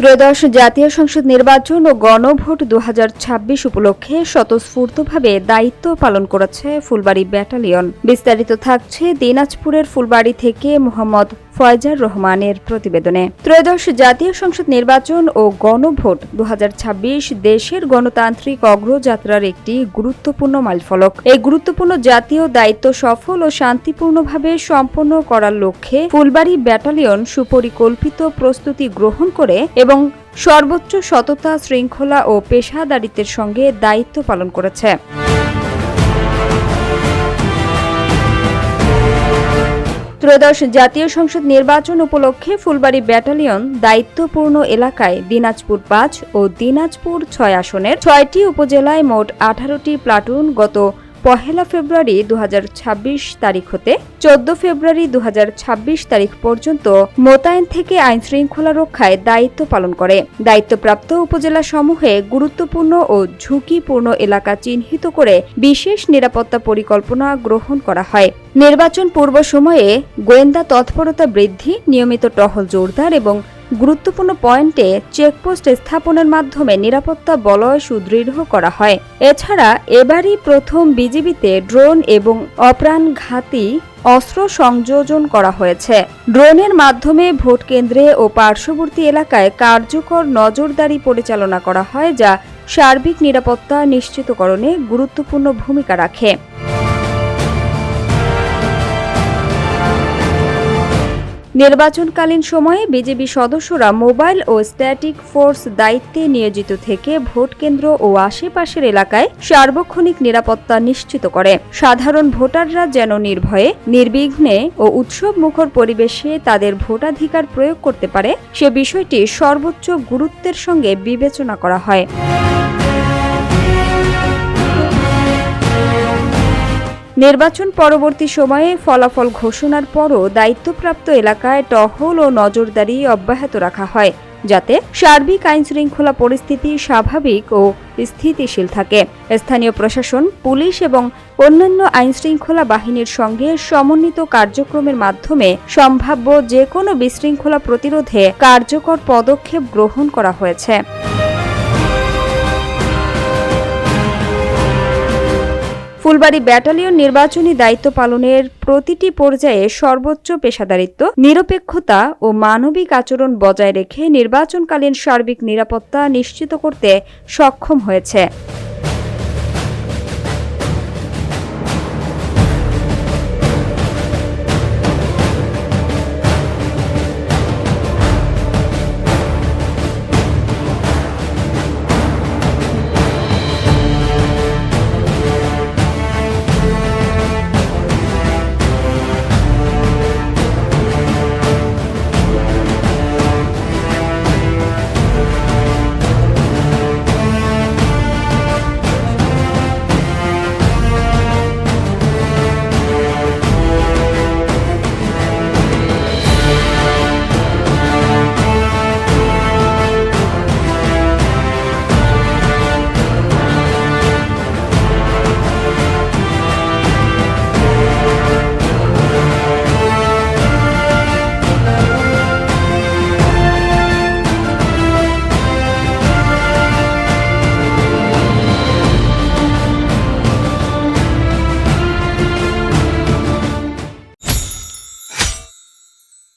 ত্রয়োদশ জাতীয় সংসদ নির্বাচন ও গণভোট 2026 উপলক্ষে স্বতঃস্ফূর্তভাবে দায়িত্ব পালন করেছে ফুলবাড়ী ব্যাটালিয়ন। বিস্তারিত থাকছে দিনাজপুরের ফুলবাড়ী থেকে মোহাম্মদ ফয়জার রহমানের প্রতিবেদনে। ত্রয়োদশ জাতীয় সংসদ নির্বাচন ও গণভোট 2026 দেশের গণতান্ত্রিক অগ্রযাত্রার একটি গুরুত্বপূর্ণ মাইলফলক। এই গুরুত্বপূর্ণ জাতীয় দায়িত্ব সফল ও শান্তিপূর্ণভাবে সম্পন্ন করার লক্ষ্যে ফুলবাড়ী ব্যাটালিয়ন সুপরিকল্পিত প্রস্তুতি গ্রহণ করে এবং সর্বোচ্চ সততা, শৃঙ্খলা ও পেশাদারিত্বের সঙ্গে দায়িত্ব পালন করেছে। ত্রয়োদশ জাতীয় সংসদ নির্বাচন উপলক্ষে ফুলবাড়ী ব্যাটালিয়ন দায়িত্বপূর্ণ এলাকায় দিনাজপুর 5 ও দিনাজপুর 6 আসনের 6টি উপজেলায় মোট 18টি প্লাটুন গত 1 ফেব্রুয়ারি 2026 তারিখ হতে 14 ফেব্রুয়ারি 2026 তারিখ পর্যন্ত মোতায়েন থেকে আইনশৃঙ্খলা রক্ষায় দায়িত্ব পালন করে। দায়িত্বপ্রাপ্ত উপজেলা সমূহে গুরুত্বপূর্ণ ও ঝুঁকিপূর্ণ এলাকা চিহ্নিত করে বিশেষ নিরাপত্তা পরিকল্পনা গ্রহণ করা হয়। নির্বাচন পূর্ব সময়ে গোয়েন্দা তৎপরতা বৃদ্ধি, নিয়মিত টহল জোরদার এবং গুরুত্বপূর্ণ পয়েন্টে চেকপোস্ট স্থাপনের মাধ্যমে নিরাপত্তা বলয় সুদৃঢ় করা হয়। এছাড়া এবারই প্রথম বিজিবিতে ড্রোন এবং অপ্রাণঘাতী অস্ত্র সংযোজন করা হয়েছে। ড্রোনের মাধ্যমে ভোট কেন্দ্রে ও পার্শ্ববর্তী এলাকায় কার্যকর নজরদারি পরিচালনা করা হয়, যা সার্বিক নিরাপত্তা নিশ্চিতকরণে গুরুত্বপূর্ণ ভূমিকা রাখে। নির্বাচনকালীন সময়ে বিজেপি সদস্যরা মোবাইল ও স্ট্যাটিক ফোর্স দায়িত্বে নিয়োজিত থেকে ভোট কেন্দ্র ও আশেপাশের এলাকায় সার্বক্ষণিক নিরাপত্তা নিশ্চিত করে। সাধারণ ভোটাররা যেন নির্ভয়ে, নির্বিঘ্নে ও উৎসব মুখর পরিবেশে তাদের ভোটাধিকার প্রয়োগ করতে পারে, সে বিষয়টি সর্বোচ্চ গুরুত্বের সঙ্গে বিবেচনা করা হয়। নির্বাচন পরবর্তী সময়ে ফলাফল ঘোষণার পরও দায়িত্বপ্রাপ্ত এলাকায় টহল ও নজরদারি অব্যাহত রাখা হয়, যাতে সার্বিক আইনশৃঙ্খলা পরিস্থিতি স্বাভাবিক ও স্থিতিশীল থাকে। স্থানীয় প্রশাসন, পুলিশ এবং অন্যান্য আইনশৃঙ্খলা বাহিনীর সঙ্গে সমন্বিত কার্যক্রমের মাধ্যমে সম্ভাব্য যে কোনো বিশৃঙ্খলা প্রতিরোধে কার্যকর পদক্ষেপ গ্রহণ করা হয়েছে। ফুলবাড়ী ব্যাটালিয়ন নির্বাচনী দায়িত্ব পালনের প্রতিটি পর্যায়ে সর্বোচ্চ পেশাদারিত্ব, নিরপেক্ষতা ও মানবিক আচরণ বজায় রেখে নির্বাচনকালীন সার্বিক নিরাপত্তা নিশ্চিত করতে সক্ষম হয়েছে।